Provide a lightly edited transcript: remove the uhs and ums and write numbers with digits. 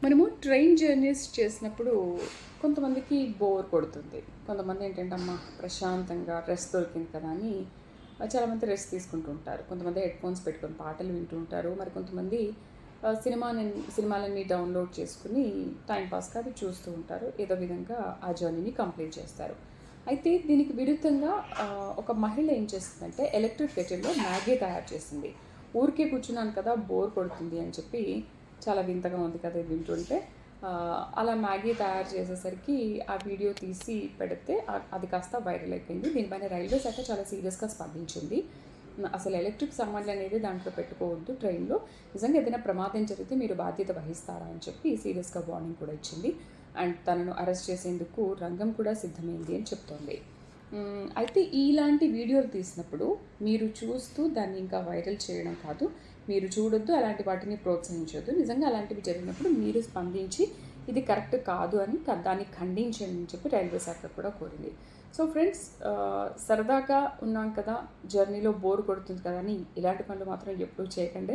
మనము train journeys చేసినప్పుడు కొంతమందికి బోర్ కొడుతుంది. కొంతమంది ఏంటంటే, అమ్మ ప్రశాంతంగా రెస్ట్ దొరికింది కదా అని చాలామంది రెస్ట్ తీసుకుంటూ ఉంటారు. కొంతమంది హెడ్‌ఫోన్స్ పెట్టుకొని పాటలు వింటూ ఉంటారు. మరి కొంతమంది సినిమాలన్నీ డౌన్‌లోడ్ చేసుకొని టైమ్ పాస్‌గా అవి చూస్తూ ఉంటారు. ఏదో విధంగా ఆ జర్నీని కంప్లీట్ చేస్తారు. అయితే దీనికి విరుద్ధంగా ఒక మహిళ ఏం చేస్తుందంటే ఎలక్ట్రిక్ కెటిల్‌లో మ్యాగీ తయారు చేసింది. ఊరికే కూర్చున్నాను కదా! బోర్ కొడుతుంది అని చెప్పి చాలా వింతగా ఉంది కదా ఇది వింటుంటే. అలా మ్యాగీ తయారు చేసేసరికి ఆ వీడియో తీసి పెడితే అది కాస్త వైరల్ అయిపోయింది. దీనిపైన రైల్వే శాఖ చాలా సీరియస్‌గా స్పందించింది. అసలు ఎలక్ట్రిక్ సామాన్లనేవి దాంట్లో పెట్టుకోవద్దు ట్రైన్‌లో. నిజంగా ఏదైనా ప్రమాదం జరిగితే మీరు బాధ్యత వహిస్తారా అని చెప్పి సీరియస్‌గా వార్నింగ్ కూడా ఇచ్చింది. అండ్ తనను అరెస్ట్ చేసేందుకు రంగం కూడా సిద్ధమైంది అని చెప్తోంది. అయితే ఇలాంటి వీడియోలు తీసినప్పుడు మీరు చూస్తూ దాన్ని ఇంకా వైరల్ చేయడం కాదు. మీరు చూడొద్దు, అలాంటి వాటిని ప్రోత్సహించొద్దు. నిజంగా అలాంటివి జరిగినప్పుడు మీరు స్పందించి ఇది కరెక్ట్ కాదు అని దాన్ని ఖండించండి అని చెప్పి రైల్వే శాఖ కూడా కోరింది. సో ఫ్రెండ్స్, సరదాగా ఉన్నాం కదా, జర్నీలో బోర్ కొడుతుంది కదా అని ఇలాంటి పనులు మాత్రం ఎప్పుడూ చేయకండి.